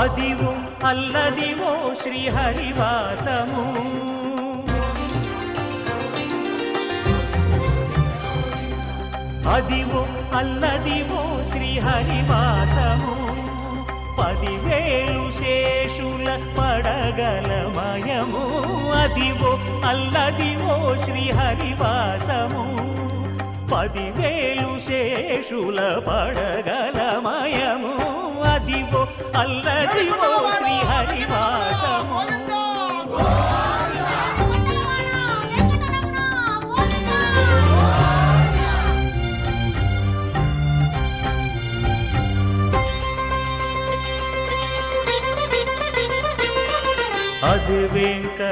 అదివో అల్లదివో శ్రీహరివాసము అదివో అల్లదివో శ్రీహరివాసము 10,000 శేషుల పడగలమయము అదివో అల్లదివో శ్రీహరివాసము 10,000 శేషుల పడగలమయము అదివో అల్లదివో శ్రీహరివాసము అది వెంకటాచలమఖిల